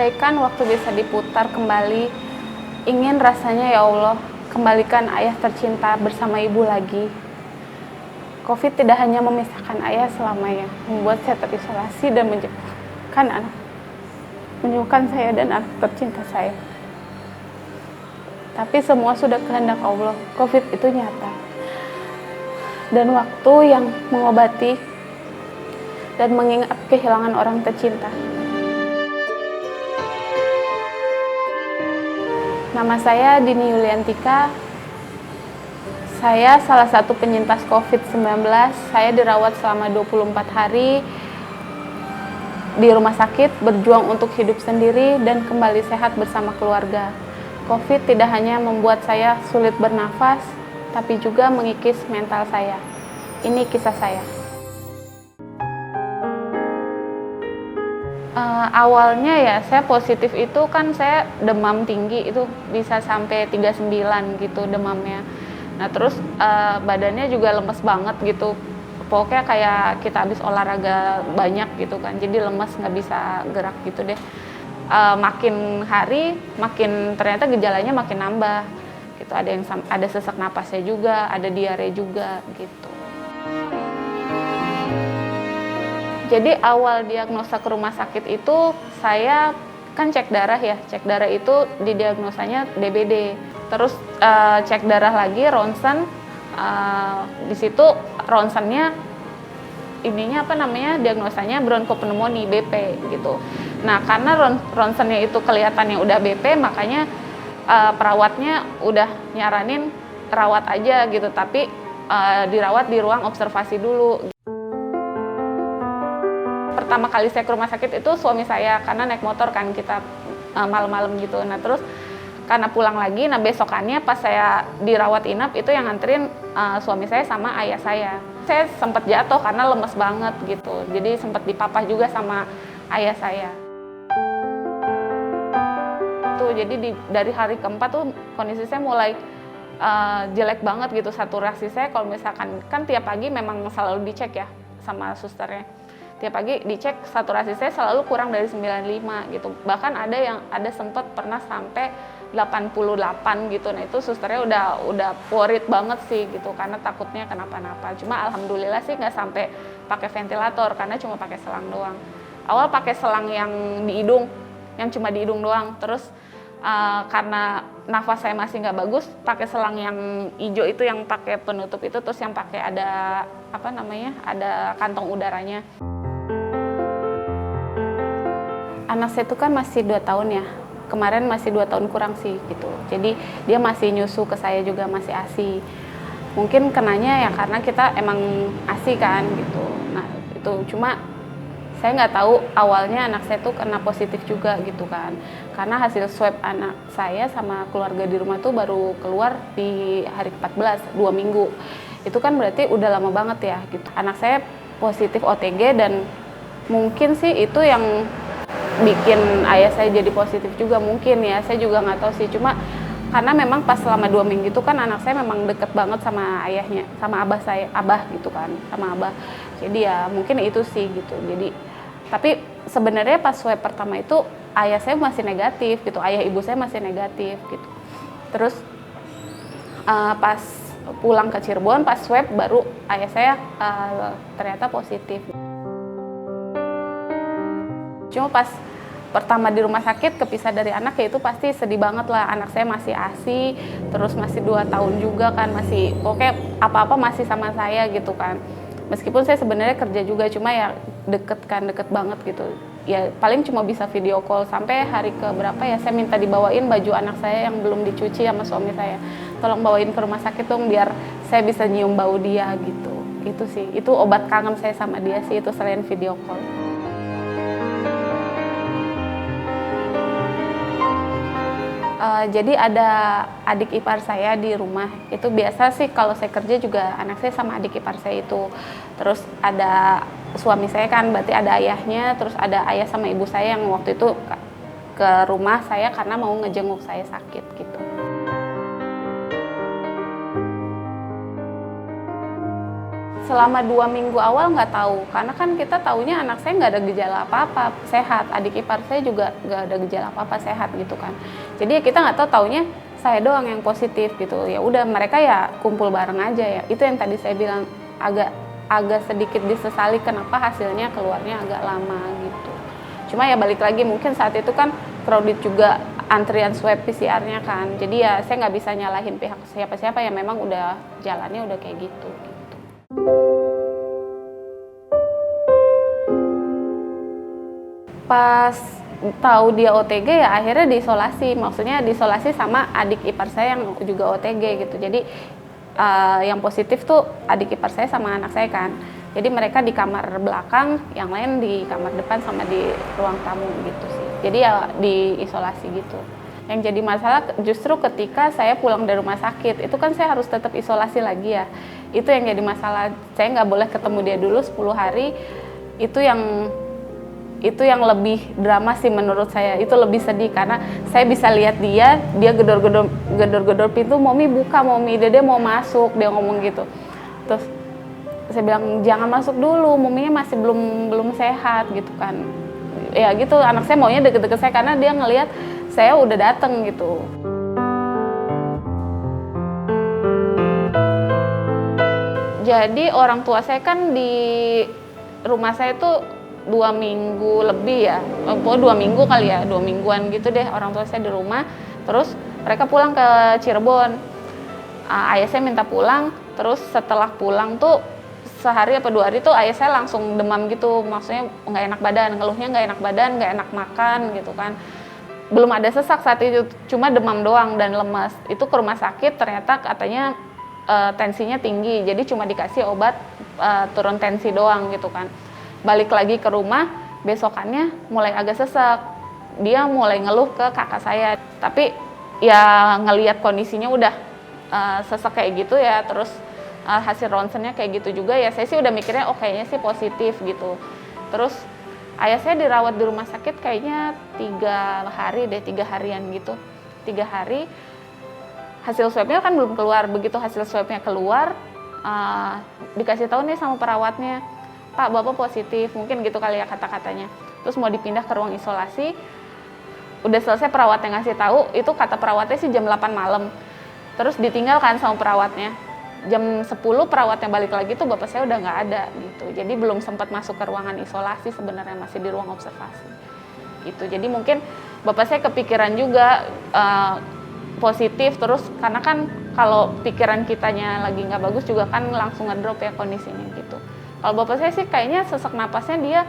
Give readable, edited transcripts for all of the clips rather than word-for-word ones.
Andaikan waktu bisa diputar kembali, ingin rasanya ya Allah, kembalikan ayah tercinta bersama ibu lagi. Covid tidak hanya memisahkan ayah selamanya, membuat saya terisolasi dan menjauhkan saya dan anak tercinta saya. Tapi semua sudah kehendak Allah, Covid itu nyata. Dan waktu yang mengobati dan mengingat kehilangan orang tercinta. Nama saya Dini Yuliantika. Saya salah satu penyintas COVID-19. Saya dirawat selama 24 hari di rumah sakit, berjuang untuk hidup sendiri dan kembali sehat bersama keluarga. COVID tidak hanya membuat saya sulit bernafas, tapi juga mengikis mental saya. Ini kisah saya. Awalnya ya saya positif itu kan saya demam tinggi, itu bisa sampai 39 gitu demamnya. Nah terus badannya juga lemes banget gitu, pokoknya kayak kita habis olahraga banyak gitu kan, jadi lemes nggak bisa gerak gitu deh. Makin hari makin ternyata gejalanya makin nambah gitu, ada sesak napasnya juga, ada diare juga gitu. Jadi awal diagnosa ke rumah sakit itu saya kan cek darah ya, cek darah itu didiagnosanya DBD. Terus cek darah lagi, ronsen, di situ ronsennya diagnosanya bronkopneumonia BP gitu. Nah karena ronsennya itu kelihatannya udah BP, makanya perawatnya udah nyaranin rawat aja gitu, tapi dirawat di ruang observasi dulu. Pertama kali saya ke rumah sakit itu suami saya, karena naik motor kan kita malam-malam gitu. Nah terus karena pulang lagi, nah besokannya pas saya dirawat inap itu yang nganterin suami saya sama ayah saya. Saya sempat jatuh karena lemes banget gitu, jadi sempat dipapah juga sama ayah saya. Jadi dari hari keempat tuh kondisi saya mulai jelek banget gitu, saturasi saya kalau misalkan kan tiap pagi memang selalu dicek ya sama susternya. Tiap pagi dicek saturasi saya selalu kurang dari 95 gitu. Bahkan ada sempat pernah sampai 88 gitu. Nah itu susternya udah worried banget sih gitu, karena takutnya kenapa-napa. Cuma alhamdulillah sih nggak sampai pakai ventilator, karena cuma pakai selang doang. Awal pakai selang yang di hidung, yang cuma di hidung doang. Terus karena nafas saya masih nggak bagus, pakai selang yang hijau itu, yang pakai penutup itu, terus yang pakai ada ada kantong udaranya. Anak saya itu kan masih 2 tahun ya, kemarin masih 2 tahun kurang sih gitu. Jadi dia masih nyusu ke saya juga, masih ASI. Mungkin kenanya ya karena kita emang ASI kan gitu. Nah itu cuma saya nggak tahu awalnya anak saya tuh kena positif juga gitu kan. Karena hasil swab anak saya sama keluarga di rumah tuh baru keluar di hari ke-14, 2 minggu. Itu kan berarti udah lama banget ya gitu. Anak saya positif OTG dan mungkin sih itu yang bikin ayah saya jadi positif juga, mungkin ya, saya juga nggak tahu sih. Cuma karena memang pas selama 2 minggu itu kan anak saya memang deket banget sama ayahnya, sama abah gitu kan, sama abah. Jadi ya mungkin itu sih gitu. Jadi tapi sebenarnya pas swab pertama itu ayah saya masih negatif gitu, ayah ibu saya masih negatif gitu. Terus pas pulang ke Cirebon pas swab baru ayah saya ternyata positif. Cuma pas pertama di rumah sakit kepisah dari anak ya itu pasti sedih banget lah. Anak saya masih ASI, terus masih 2 tahun juga kan, masih pokoknya apa-apa masih sama saya gitu kan. Meskipun saya sebenarnya kerja juga, cuma ya deket banget gitu. Ya paling cuma bisa video call, sampai hari keberapa ya saya minta dibawain baju anak saya yang belum dicuci sama suami saya. Tolong bawain ke rumah sakit dong biar saya bisa nyium bau dia gitu. Itu sih, itu obat kangen saya sama dia sih, itu selain video call. Jadi ada adik ipar saya di rumah. Itu biasa sih kalau saya kerja juga anak saya sama adik ipar saya itu. Terus ada suami saya kan, berarti ada ayahnya, terus ada ayah sama ibu saya yang waktu itu ke rumah saya karena mau ngejenguk saya sakit gitu. selama 2 minggu awal nggak tahu, karena kan kita taunya anak saya nggak ada gejala apa-apa, sehat. Adik ipar saya juga nggak ada gejala apa-apa, sehat gitu kan. Jadi ya kita nggak tahu, taunya saya doang yang positif gitu. Ya udah, mereka ya kumpul bareng aja ya. Itu yang tadi saya bilang, agak sedikit disesali kenapa hasilnya keluarnya agak lama gitu. Cuma ya balik lagi, mungkin saat itu kan crowded juga antrian swab PCR-nya kan. Jadi ya saya nggak bisa nyalahin pihak siapa-siapa, ya memang udah jalannya udah kayak gitu. Pas tahu dia OTG ya akhirnya diisolasi, maksudnya diisolasi sama adik ipar saya yang juga OTG gitu. Jadi yang positif tuh adik ipar saya sama anak saya kan. Jadi mereka di kamar belakang, yang lain di kamar depan sama di ruang tamu gitu sih. Jadi ya diisolasi gitu. Yang jadi masalah justru ketika saya pulang dari rumah sakit, itu kan saya harus tetap isolasi lagi ya. Itu yang jadi masalah, saya nggak boleh ketemu dia dulu 10 hari. Itu yang lebih drama sih menurut saya. Itu lebih sedih karena saya bisa lihat dia gedor-gedor pintu, "Momi buka, Momi, Dede mau masuk," dia ngomong gitu. Terus saya bilang, "Jangan masuk dulu, Mominya masih belum sehat," gitu kan. Ya gitu, anak saya maunya deket-deket saya karena dia ngelihat saya udah dateng gitu. Jadi orang tua saya kan di rumah saya tuh 2 minggu lebih ya, pokoknya 2 minggu kali ya, 2 mingguan gitu deh orang tua saya di rumah. Terus mereka pulang ke Cirebon. Ayah saya minta pulang, terus setelah pulang tuh sehari apa 2 hari tuh ayah saya langsung demam gitu, maksudnya nggak enak badan, ngeluhnya nggak enak badan, nggak enak makan gitu kan. Belum ada sesak saat itu, cuma demam doang dan lemas. Itu ke rumah sakit ternyata katanya tensinya tinggi, jadi cuma dikasih obat turun tensi doang gitu kan. Balik lagi ke rumah, besokannya mulai agak sesak. Dia mulai ngeluh ke kakak saya, tapi ya ngelihat kondisinya udah sesak kayak gitu ya, terus hasil ronsennya kayak gitu juga ya, saya sih udah mikirnya oh kayaknya sih positif gitu. Terus ayah saya dirawat di rumah sakit kayaknya 3 hari deh, 3 harian gitu. 3 hari, hasil swabnya kan belum keluar. Begitu hasil swabnya keluar, dikasih tahu nih sama perawatnya, "Pak, Bapak positif," mungkin gitu kali ya kata-katanya. Terus mau dipindah ke ruang isolasi, udah selesai perawatnya ngasih tahu, itu kata perawatnya sih jam 8 malam. Terus ditinggalkan sama perawatnya. Jam 10 perawatnya balik lagi tuh bapak saya udah nggak ada gitu. Jadi belum sempat masuk ke ruangan isolasi, sebenarnya masih di ruang observasi. Gitu. Jadi mungkin bapak saya kepikiran juga positif, terus karena kan kalau pikiran kitanya lagi nggak bagus juga kan langsung ngedrop ya kondisinya gitu. Kalau bapak saya sih kayaknya sesak napasnya dia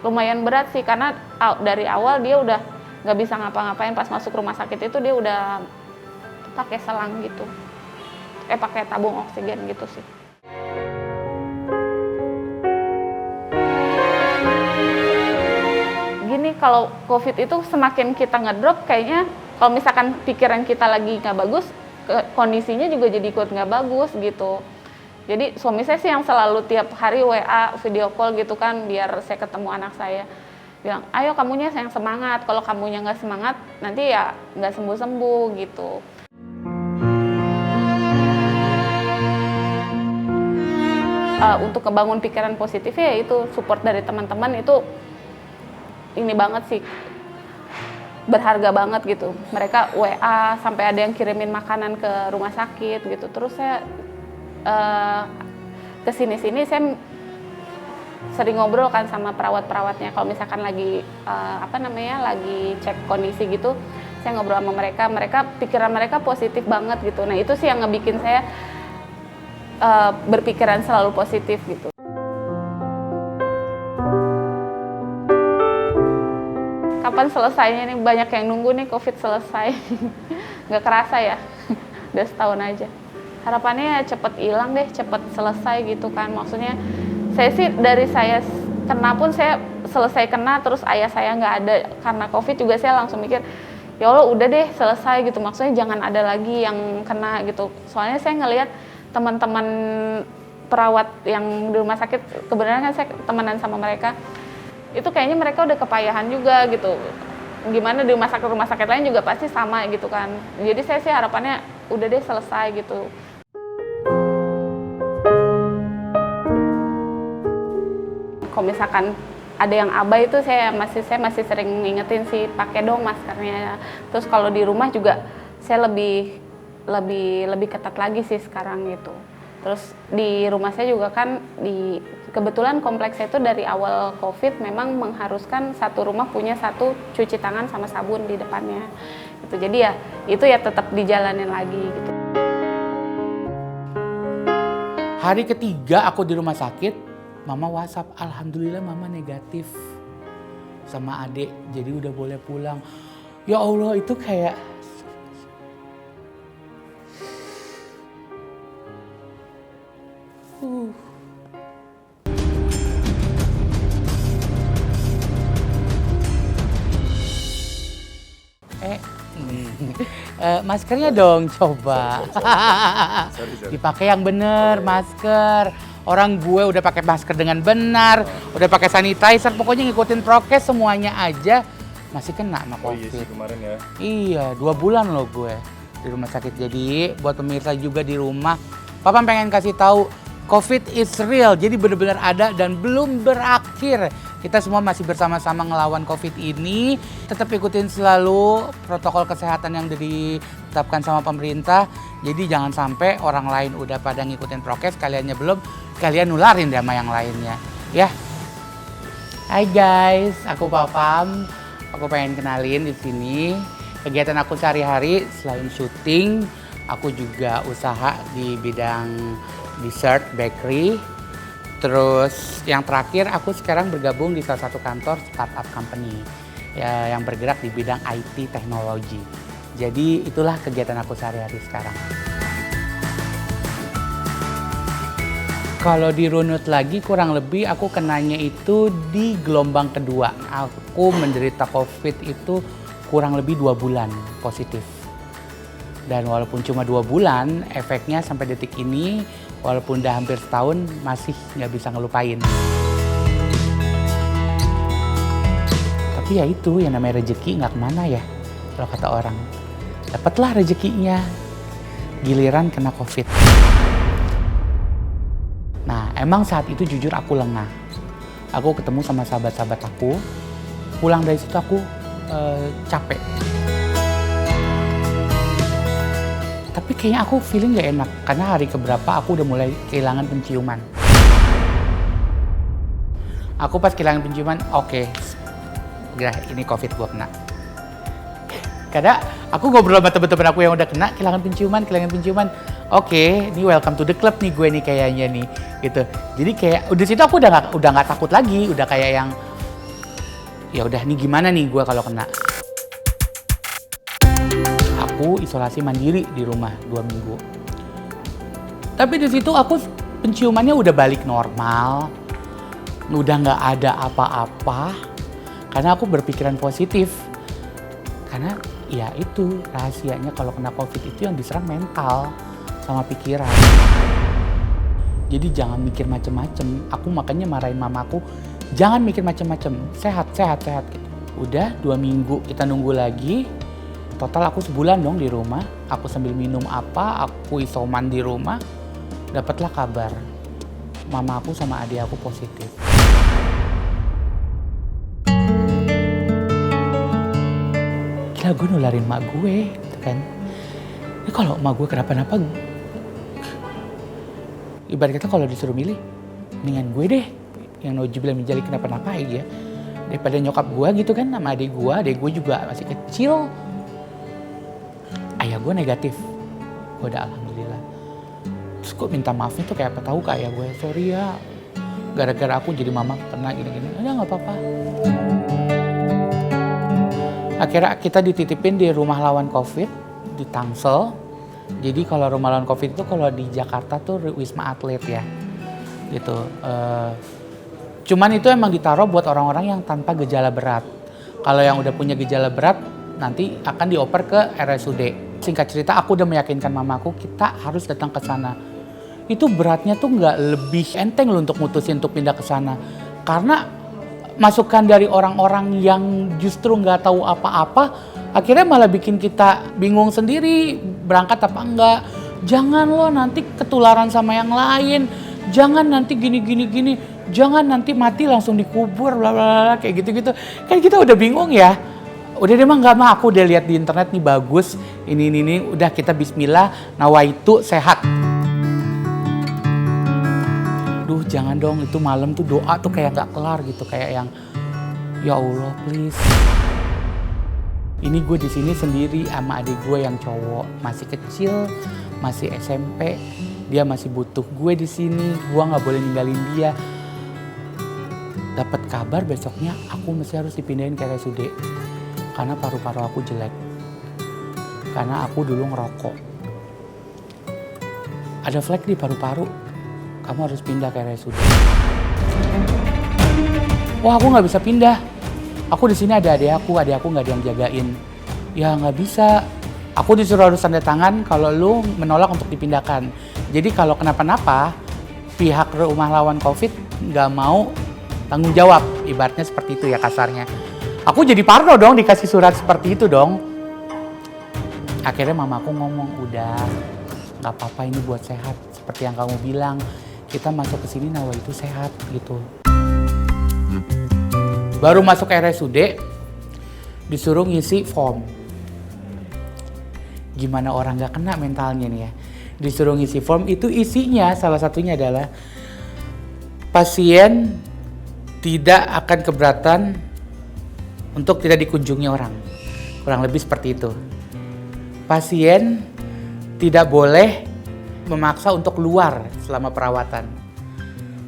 lumayan berat sih, karena dari awal dia udah nggak bisa ngapa-ngapain. Pas masuk rumah sakit itu dia udah pakai selang gitu, pakai tabung oksigen gitu sih. Gini, kalau COVID itu semakin kita ngedrop, kayaknya kalau misalkan pikiran kita lagi nggak bagus, kondisinya juga jadi ikut nggak bagus gitu. Jadi suami saya sih yang selalu tiap hari WA, video call gitu kan, biar saya ketemu anak saya. Bilang, "Ayo kamunya yang semangat, kalau kamunya nggak semangat, nanti ya nggak sembuh-sembuh," gitu. Untuk kebangun pikiran positif ya itu, support dari teman-teman itu ini banget sih, berharga banget gitu. Mereka WA, sampai ada yang kirimin makanan ke rumah sakit gitu. Terus saya kesini-sini saya sering ngobrol kan sama perawat-perawatnya. Kalau misalkan lagi lagi cek kondisi gitu, saya ngobrol sama mereka pikiran mereka positif banget gitu. Nah itu sih yang ngebikin saya berpikiran selalu positif gitu. Kapan selesainya nih, banyak yang nunggu nih COVID selesai. Nggak kerasa ya, udah setahun aja. Harapannya cepet hilang deh, cepet selesai gitu kan. Maksudnya saya sih dari saya kena pun saya selesai kena, terus ayah saya nggak ada karena COVID juga, saya langsung mikir, ya Allah udah deh selesai gitu. Maksudnya jangan ada lagi yang kena gitu. Soalnya saya ngelihat teman-teman perawat yang di rumah sakit, kebenaran kan saya temenan sama mereka, itu kayaknya mereka udah kepayahan juga gitu. Gimana di rumah sakit lain juga pasti sama gitu kan. Jadi saya sih harapannya udah deh selesai gitu. kalau misalkan ada yang abai itu saya masih sering ngingetin sih, pakai dong maskernya. Terus kalau di rumah juga saya lebih ketat lagi sih sekarang gitu. Terus di rumah saya juga kan kebetulan kompleks saya itu dari awal COVID memang mengharuskan satu rumah punya satu cuci tangan sama sabun di depannya. Gitu. Jadi ya itu ya tetap dijalanin lagi gitu. Hari ketiga aku di rumah sakit, Mama WhatsApp, alhamdulillah Mama negatif sama adik, jadi udah boleh pulang. Ya Allah, itu kayak maskernya dong coba. Sorry. Dipakai yang bener masker. Orang gue udah pakai masker dengan benar, udah pakai sanitizer, pokoknya ngikutin prokes semuanya aja masih kena sama COVID. Iya sih kemarin ya. Iya, 2 bulan loh gue di rumah sakit. Jadi buat pemirsa juga di rumah, Papa pengen kasih tahu COVID is real, jadi benar-benar ada dan belum berakhir. Kita semua masih bersama-sama ngelawan COVID ini. Tetap ikutin selalu protokol kesehatan yang ditetapkan sama pemerintah. Jadi jangan sampai orang lain udah pada ngikutin prokes, kaliannya belum, kalian nularin sama yang lainnya. Ya. Hai guys, aku Papam. Aku pengen kenalin di sini kegiatan aku sehari-hari selain syuting, aku juga usaha di bidang dessert bakery. Terus yang terakhir aku sekarang bergabung di salah satu kantor startup company ya, yang bergerak di bidang IT teknologi. Jadi itulah kegiatan aku sehari-hari sekarang. Kalau dirunut lagi kurang lebih aku kenanya itu di gelombang kedua. Aku menderita COVID itu kurang lebih 2 bulan positif. Dan walaupun cuma 2 bulan, efeknya sampai detik ini walaupun udah hampir setahun masih nggak bisa ngelupain. Tapi ya itu yang namanya rezeki nggak kemana ya kalau kata orang. Dapatlah rezekinya, giliran kena COVID. Nah emang saat itu jujur aku lengah. Aku ketemu sama sahabat-sahabat aku, pulang dari situ aku capek. Tapi kayaknya aku feeling gak enak, karena hari keberapa aku udah mulai kehilangan penciuman. Aku pas kehilangan penciuman, oke, ini COVID gua kena. Karena aku ngobrol sama temen-temen aku yang udah kena, kehilangan penciuman. Oke, ini welcome to the club nih gue nih kayaknya nih, gitu. Jadi kayak udah situ aku udah nggak takut lagi, udah kayak yang, ya udah nih gimana nih gue kalau kena. Aku isolasi mandiri di rumah 2 minggu. Tapi di situ aku penciumannya udah balik normal, udah nggak ada apa-apa, karena aku berpikiran positif. Karena ya itu rahasianya kalau kena COVID itu yang diserang mental sama pikiran. Jadi jangan mikir macem-macem. Aku makanya marahin mamaku, jangan mikir macem-macem, sehat gitu. Udah 2 minggu kita nunggu lagi. Total aku sebulan dong di rumah, aku sambil minum aku isoman di rumah, dapatlah kabar mama aku sama adik aku positif. Gila, gue nularin mak gue, gitu kan. Ini kalau mak gue kenapa-napa, ibarat kata kalau disuruh milih, mendingan gue deh yang nauzubillah min dzalik kenapa-napa ya, daripada nyokap gue gitu kan sama adik gue juga masih kecil. Ayah gue negatif, gue udah alhamdulillah. Terus gue minta maafnya tuh kayak apa tahu ke ayah gue, sorry ya, gara-gara aku jadi mama kena gini-gini. Nggak apa-apa. Akhirnya kita dititipin di rumah lawan COVID di Tangsel. Jadi kalau rumah lawan COVID itu kalau di Jakarta tuh Wisma Atlet ya, gitu. Cuman itu emang ditaruh buat orang-orang yang tanpa gejala berat. Kalau yang udah punya gejala berat nanti akan dioper ke RSUD. Singkat cerita, aku udah meyakinkan mamaku kita harus datang ke sana. Itu beratnya tuh nggak lebih enteng loh untuk mutusin untuk pindah ke sana. Karena masukan dari orang-orang yang justru nggak tahu apa-apa, akhirnya malah bikin kita bingung sendiri, berangkat apa enggak. Jangan loh nanti ketularan sama yang lain, jangan nanti gini. jangan nanti mati langsung dikubur, bla bla bla kayak gitu-gitu. Kan kita udah bingung ya. Udah deh mah nggak mah, aku udah lihat di internet nih bagus, ini, udah kita bismillah, nawaitu sehat. Duh jangan dong, itu malam tuh doa tuh kayak nggak kelar gitu, kayak yang ya Allah please. Ini gue di sini sendiri sama adik gue yang cowok, masih kecil, masih SMP, dia masih butuh gue di sini, gue nggak boleh ninggalin dia. Dapat kabar besoknya aku masih harus dipindahin ke RSUD karena paru-paru aku jelek, karena aku dulu ngerokok. Ada flek di paru-paru, kamu harus pindah ke RSUD. Wah aku nggak bisa pindah. Aku di sini ada adik aku nggak ada yang jagain. Ya nggak bisa. Aku disuruh harus tanda tangan kalau lu menolak untuk dipindahkan. Jadi kalau kenapa-napa, pihak rumah lawan COVID nggak mau tanggung jawab. Ibaratnya seperti itu ya kasarnya. Aku jadi parno dong dikasih surat seperti itu dong. Akhirnya mamaku ngomong, udah nggak apa-apa ini buat sehat. Seperti yang kamu bilang, kita masuk ke sini nawa itu sehat gitu. Baru masuk RSUD, disuruh ngisi form. Gimana orang gak kena mentalnya nih ya. Disuruh ngisi form, itu isinya salah satunya adalah pasien tidak akan keberatan untuk tidak dikunjungi orang. Kurang lebih seperti itu. Pasien tidak boleh memaksa untuk keluar selama perawatan.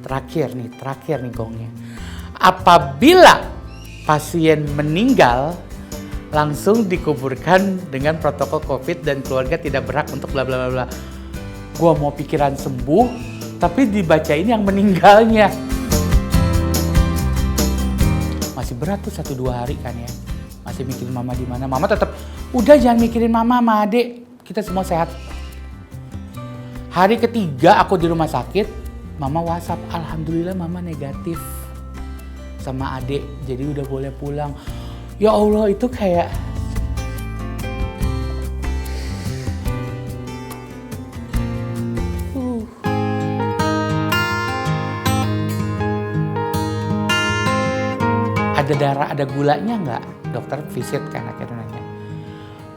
Terakhir nih gongnya. Apabila pasien meninggal, langsung dikuburkan dengan protokol COVID dan keluarga tidak berhak untuk bla bla bla bla. Gua mau pikiran sembuh, tapi dibacain yang meninggalnya. Masih berat tuh 1-2 hari kan ya. Masih mikirin mama di mana. Mama tetap, udah jangan mikirin mama sama adek. Kita semua sehat. Hari ketiga aku di rumah sakit, mama WhatsApp, alhamdulillah mama negatif sama adik, jadi udah boleh pulang. Ya Allah, itu kayak ada darah, ada gulanya nggak? Dokter visit kan akhirnya nanya.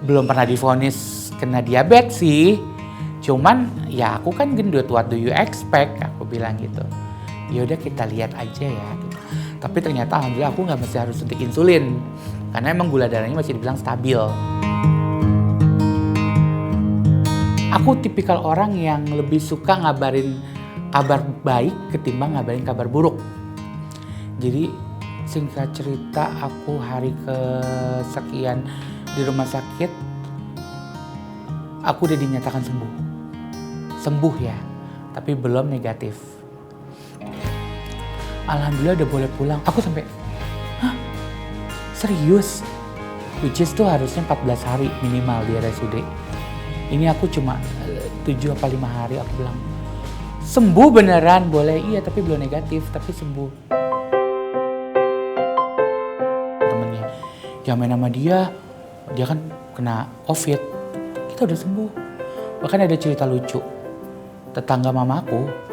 Belum pernah divonis kena diabetes sih, cuman ya aku kan gendut, what do you expect? Aku bilang gitu. Ya udah kita lihat aja ya. Tapi ternyata alhamdulillah aku nggak mesti harus suntik insulin. Karena emang gula darahnya masih dibilang stabil. Aku tipikal orang yang lebih suka ngabarin kabar baik ketimbang ngabarin kabar buruk. Jadi singkat cerita aku hari kesekian di rumah sakit, aku udah dinyatakan sembuh. Sembuh ya, tapi belum negatif. Alhamdulillah udah boleh pulang. Aku sampai, hah? Serius? Which is tuh harusnya 14 hari minimal di RSUD. Ini aku cuma 7 apa 5 hari, aku bilang. Sembuh beneran, boleh iya tapi belum negatif, tapi sembuh. Temennya, yang main sama dia kan kena COVID. Kita udah sembuh. Bahkan ada cerita lucu. Tetangga mamaku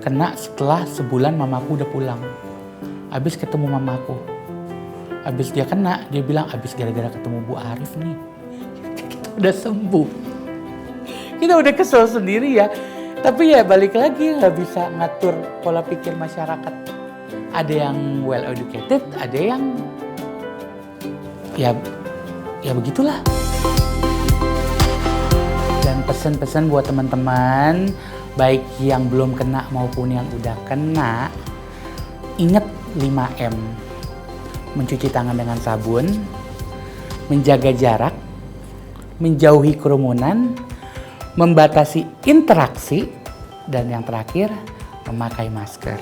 kena setelah sebulan mamaku udah pulang. Abis ketemu mamaku. Abis dia kena, dia bilang abis gara-gara ketemu Bu Arif nih. Kita udah sembuh. Kita udah kesel sendiri ya. Tapi ya balik lagi, gak bisa ngatur pola pikir masyarakat. Ada yang well educated, ada yang ya begitulah. Dan pesan-pesan buat teman-teman, baik yang belum kena maupun yang udah kena, ingat 5M. Mencuci tangan dengan sabun, menjaga jarak, menjauhi kerumunan, membatasi interaksi, dan yang terakhir, memakai masker.